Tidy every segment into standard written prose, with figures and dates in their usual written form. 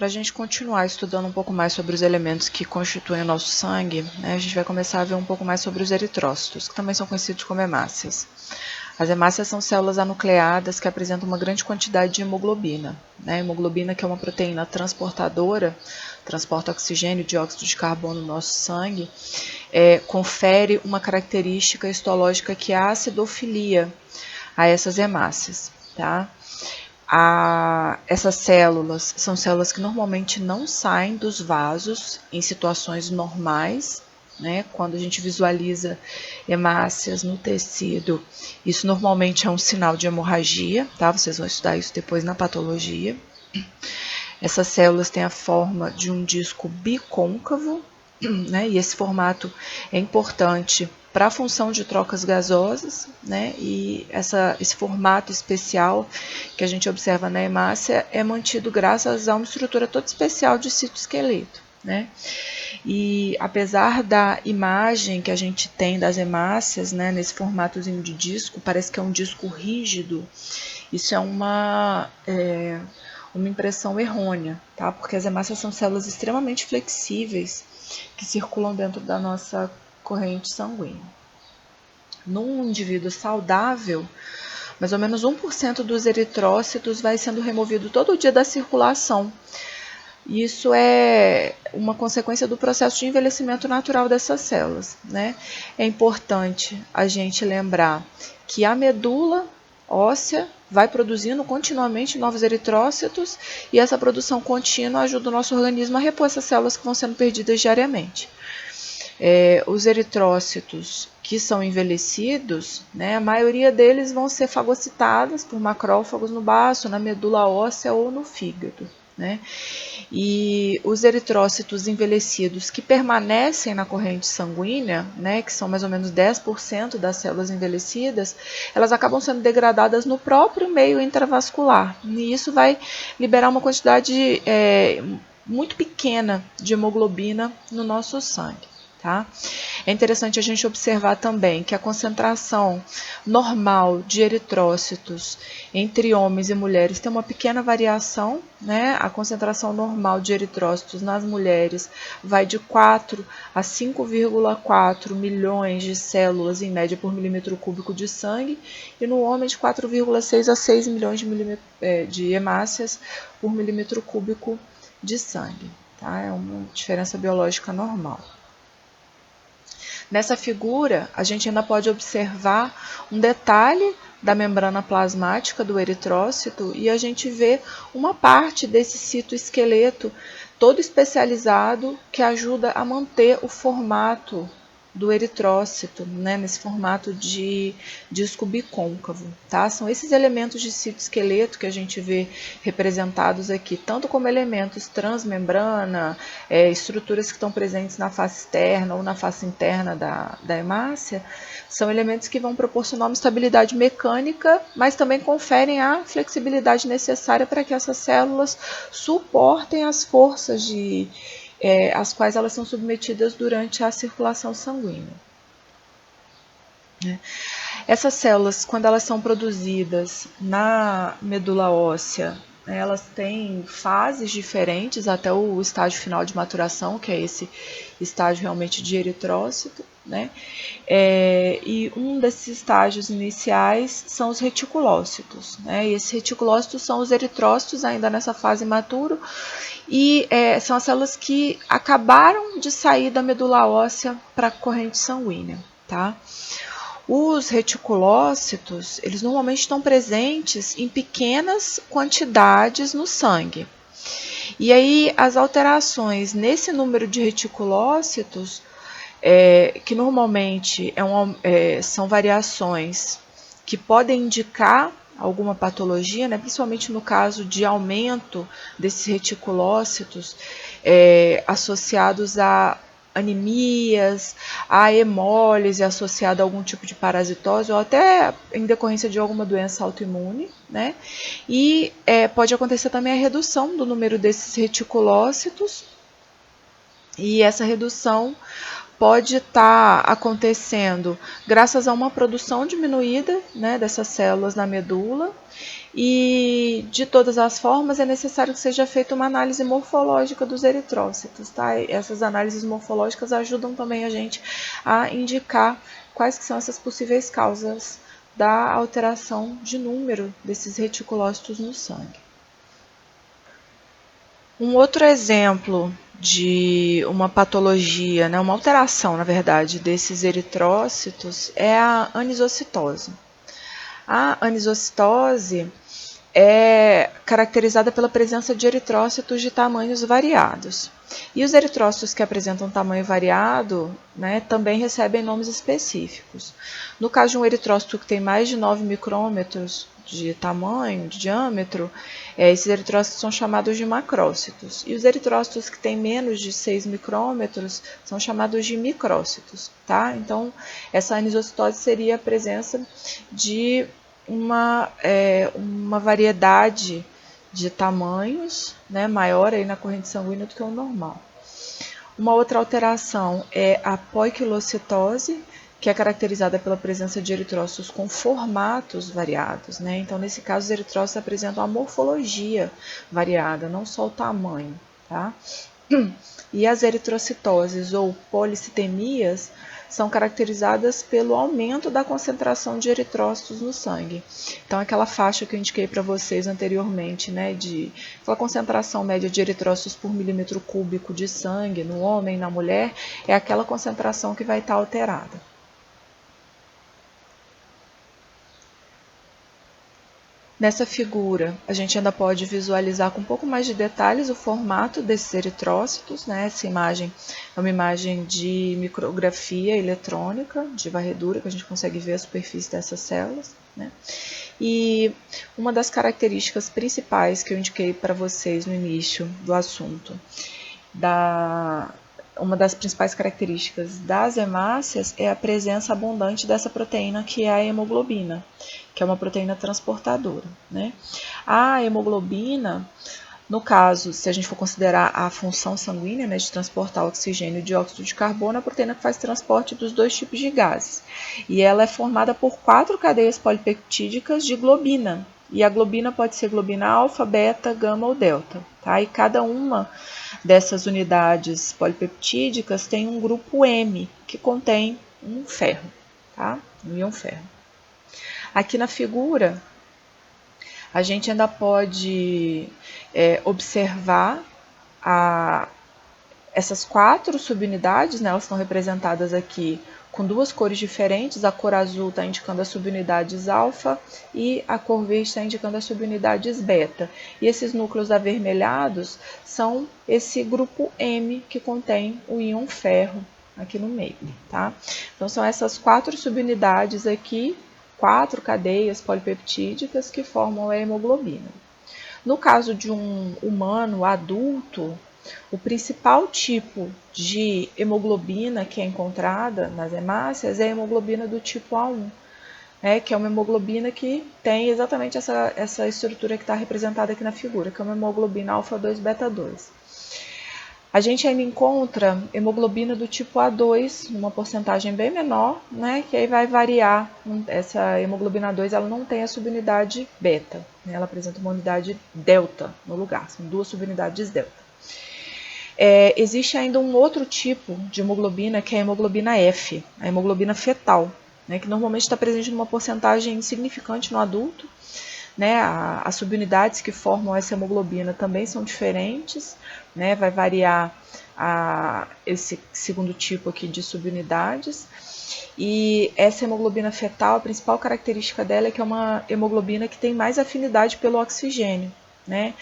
para a gente continuar estudando um pouco mais sobre os elementos que constituem o nosso sangue, né, a gente vai começar a ver um pouco mais sobre os eritrócitos, que também são conhecidos como hemácias. As hemácias são células anucleadas que apresentam uma grande quantidade de hemoglobina. Né? A hemoglobina, que é uma proteína transportadora, transporta oxigênio e dióxido de carbono no nosso sangue, confere uma característica histológica que é a acidofilia a essas hemácias. Tá? Essas células são células que normalmente não saem dos vasos em situações normais, né? Quando a gente visualiza hemácias no tecido, isso normalmente é um sinal de hemorragia, tá? Vocês vão estudar isso depois na patologia. Essas células têm a forma de um disco bicôncavo, né? E esse formato é importante para a função de trocas gasosas, né? E esse formato especial que a gente observa na hemácia é mantido graças a uma estrutura toda especial de citoesqueleto, né? E apesar da imagem que a gente tem das hemácias, né, nesse formatozinho de disco, parece que é um disco rígido, isso é uma impressão errônea, tá? Porque as hemácias são células extremamente flexíveis que circulam dentro da nossa corrente sanguínea. Num indivíduo saudável, mais ou menos 1% dos eritrócitos vai sendo removido todo dia da circulação. Isso é uma consequência do processo de envelhecimento natural dessas células, né? É importante a gente lembrar que a medula óssea vai produzindo continuamente novos eritrócitos e essa produção contínua ajuda o nosso organismo a repor essas células que vão sendo perdidas diariamente. Os eritrócitos que são envelhecidos, né, a maioria deles vão ser fagocitados por macrófagos no baço, na medula óssea ou no fígado. Né? E os eritrócitos envelhecidos que permanecem na corrente sanguínea, né, que são mais ou menos 10% das células envelhecidas, elas acabam sendo degradadas no próprio meio intravascular. E isso vai liberar uma quantidade muito pequena de hemoglobina no nosso sangue. Tá? É interessante a gente observar também que a concentração normal de eritrócitos entre homens e mulheres tem uma pequena variação, né? A concentração normal de eritrócitos nas mulheres vai de 4 a 5,4 milhões de células em média por milímetro cúbico de sangue e no homem de 4,6 a 6 milhões de hemácias por milímetro cúbico de sangue. Tá? É uma diferença biológica normal. Nessa figura, a gente ainda pode observar um detalhe da membrana plasmática do eritrócito e a gente vê uma parte desse citoesqueleto todo especializado que ajuda a manter o formato do eritrócito, né, nesse formato de disco bicôncavo. Tá? São esses elementos de citoesqueleto que a gente vê representados aqui, tanto como elementos transmembrana, estruturas que estão presentes na face externa ou na face interna da hemácia, são elementos que vão proporcionar uma estabilidade mecânica, mas também conferem a flexibilidade necessária para que essas células suportem as forças às quais elas são submetidas durante a circulação sanguínea. Essas células, quando elas são produzidas na medula óssea, elas têm fases diferentes até o estágio final de maturação, que é esse estágio realmente de eritrócito, né? E um desses estágios iniciais são os reticulócitos, né? E esses reticulócitos são os eritrócitos ainda nessa fase imaturo e são as células que acabaram de sair da medula óssea para a corrente sanguínea, tá? Os reticulócitos, eles normalmente estão presentes em pequenas quantidades no sangue. E aí as alterações nesse número de reticulócitos, que normalmente são variações que podem indicar alguma patologia, né, principalmente no caso de aumento desses reticulócitos associados a anemias, a hemólise associada a algum tipo de parasitose ou até em decorrência de alguma doença autoimune, né? E pode acontecer também a redução do número desses reticulócitos e essa redução pode estar acontecendo graças a uma produção diminuída, né, dessas células na medula E, de todas as formas, é necessário que seja feita uma análise morfológica dos eritrócitos, tá? Essas análises morfológicas ajudam também a gente a indicar quais que são essas possíveis causas da alteração de número desses reticulócitos no sangue. Um outro exemplo de uma patologia, né, uma alteração, na verdade, desses eritrócitos é a anisocitose. A anisocitose é caracterizada pela presença de eritrócitos de tamanhos variados. E os eritrócitos que apresentam tamanho variado, né, também recebem nomes específicos. No caso de um eritrócito que tem mais de 9 micrômetros de tamanho, de diâmetro, esses eritrócitos são chamados de macrócitos. E os eritrócitos que têm menos de 6 micrômetros são chamados de micrócitos. Tá? Então, essa anisocitose seria a presença de uma variedade de tamanhos, né, maior aí na corrente sanguínea do que o normal. Uma outra alteração é a poiquilocitose, que é caracterizada pela presença de eritrócitos com formatos variados, né? Então, nesse caso, os eritrócitos apresentam a morfologia variada, não só o tamanho, tá? E as eritrocitoses ou policitemias são caracterizadas pelo aumento da concentração de eritrócitos no sangue. Então, aquela faixa que eu indiquei para vocês anteriormente, né, de aquela concentração média de eritrócitos por milímetro cúbico de sangue no homem e na mulher, é aquela concentração que vai estar alterada. Nessa figura, a gente ainda pode visualizar com um pouco mais de detalhes o formato desses eritrócitos, né? Essa imagem é uma imagem de micrografia eletrônica, de varredura, que a gente consegue ver a superfície dessas células, né? E uma das características principais que eu indiquei para vocês no início do assunto, uma das principais características das hemácias é a presença abundante dessa proteína que é a hemoglobina, que é uma proteína transportadora, né? A hemoglobina, no caso, se a gente for considerar a função sanguínea, né, de transportar oxigênio e dióxido de carbono, é a proteína que faz transporte dos dois tipos de gases. E ela é formada por 4 cadeias polipeptídicas de globina. E a globina pode ser globina alfa, beta, gama ou delta. Tá? E cada uma dessas unidades polipeptídicas tem um grupo M, que contém um ferro, tá? Um íon ferro. Aqui na figura, a gente ainda pode observar essas 4 subunidades, né, elas estão representadas aqui com 2 cores diferentes. A cor azul está indicando as subunidades alfa e a cor verde está indicando as subunidades beta. E esses núcleos avermelhados são esse grupo M que contém o íon ferro aqui no meio. Tá? Então, são essas 4 subunidades aqui, 4 cadeias polipeptídicas que formam a hemoglobina. No caso de um humano adulto, o principal tipo de hemoglobina que é encontrada nas hemácias é a hemoglobina do tipo A1, que é uma hemoglobina que tem exatamente essa estrutura que está representada aqui na figura, que é uma hemoglobina alfa 2 beta 2. A gente ainda encontra hemoglobina do tipo A2, numa porcentagem bem menor, né, que aí vai variar. Essa hemoglobina A2 ela não tem a subunidade beta, né, ela apresenta uma unidade delta no lugar, são 2 subunidades delta. Existe ainda um outro tipo de hemoglobina, que é a hemoglobina F, a hemoglobina fetal, né, que normalmente está presente numa porcentagem insignificante no adulto. Né, as subunidades que formam essa hemoglobina também são diferentes, né, vai variar esse segundo tipo aqui de subunidades. E essa hemoglobina fetal, a principal característica dela é que é uma hemoglobina que tem mais afinidade pelo oxigênio. Né?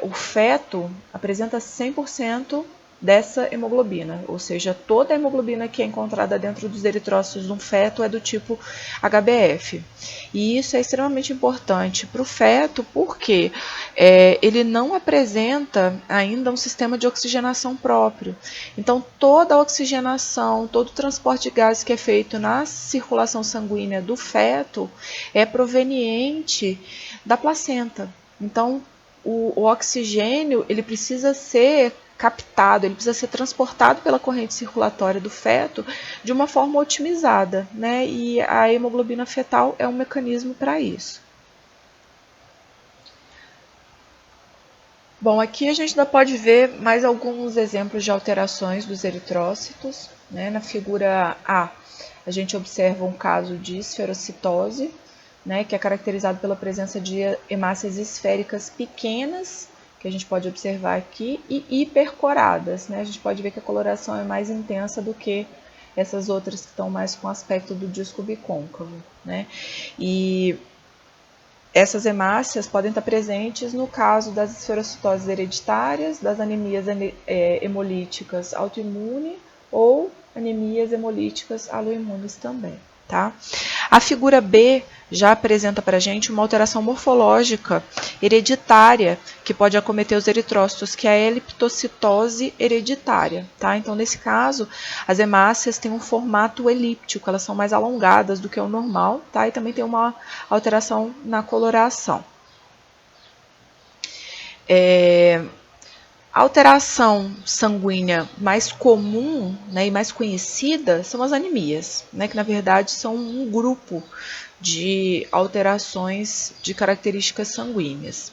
O feto apresenta 100% dessa hemoglobina, ou seja, toda a hemoglobina que é encontrada dentro dos eritrócitos de um feto é do tipo HbF. E isso é extremamente importante para o feto porque ele não apresenta ainda um sistema de oxigenação próprio. Então, toda a oxigenação, todo o transporte de gases que é feito na circulação sanguínea do feto é proveniente da placenta. Então, o oxigênio ele precisa ser captado, ele precisa ser transportado pela corrente circulatória do feto de uma forma otimizada, né? E a hemoglobina fetal é um mecanismo para isso. Bom, aqui a gente ainda pode ver mais alguns exemplos de alterações dos eritrócitos, né? Na figura A, a gente observa um caso de esferocitose, né, que é caracterizado pela presença de hemácias esféricas pequenas, que a gente pode observar aqui, e hipercoradas, né? A gente pode ver que a coloração é mais intensa do que essas outras que estão mais com aspecto do disco bicôncavo, né? E essas hemácias podem estar presentes no caso das esferocitoses hereditárias, das anemias hemolíticas autoimunes ou anemias hemolíticas aloimunes também, tá? A figura B já apresenta para a gente uma alteração morfológica hereditária que pode acometer os eritrócitos, que é a eliptocitose hereditária, tá? Então, nesse caso, as hemácias têm um formato elíptico, elas são mais alongadas do que o normal, tá? E também tem uma alteração na coloração. A alteração sanguínea mais comum, né, e mais conhecida são as anemias, né, que na verdade são um grupo de alterações de características sanguíneas.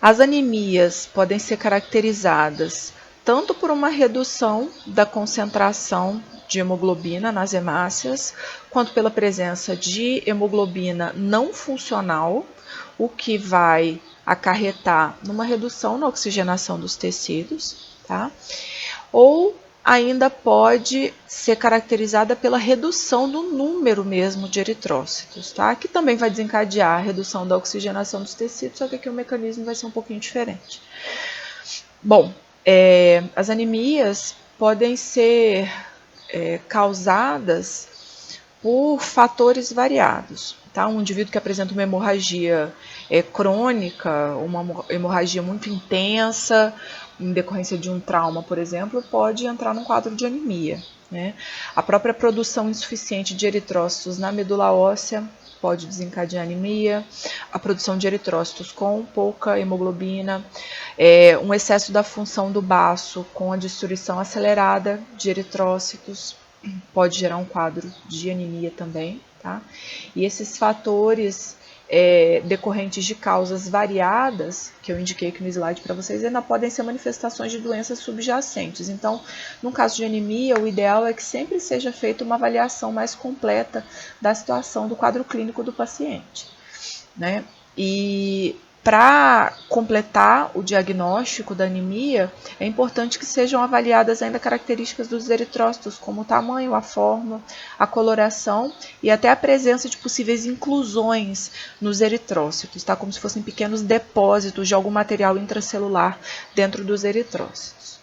As anemias podem ser caracterizadas tanto por uma redução da concentração de hemoglobina nas hemácias, quanto pela presença de hemoglobina não funcional, o que vai acarretar numa redução na oxigenação dos tecidos, tá? Ou ainda pode ser caracterizada pela redução do número mesmo de eritrócitos, tá? Que também vai desencadear a redução da oxigenação dos tecidos, só que aqui o mecanismo vai ser um pouquinho diferente. Bom, as anemias podem ser causadas por fatores variados. Tá? Um indivíduo que apresenta uma hemorragia crônica, uma hemorragia muito intensa, em decorrência de um trauma, por exemplo, pode entrar num quadro de anemia. Né? A própria produção insuficiente de eritrócitos na medula óssea pode desencadear anemia, a produção de eritrócitos com pouca hemoglobina, um excesso da função do baço com a destruição acelerada de eritrócitos, pode gerar um quadro de anemia também, tá? E esses fatores decorrentes de causas variadas, que eu indiquei aqui no slide para vocês, ainda podem ser manifestações de doenças subjacentes. Então, no caso de anemia, o ideal é que sempre seja feita uma avaliação mais completa da situação do quadro clínico do paciente, né? E para completar o diagnóstico da anemia, é importante que sejam avaliadas ainda características dos eritrócitos, como o tamanho, a forma, a coloração e até a presença de possíveis inclusões nos eritrócitos, tá? Como se fossem pequenos depósitos de algum material intracelular dentro dos eritrócitos.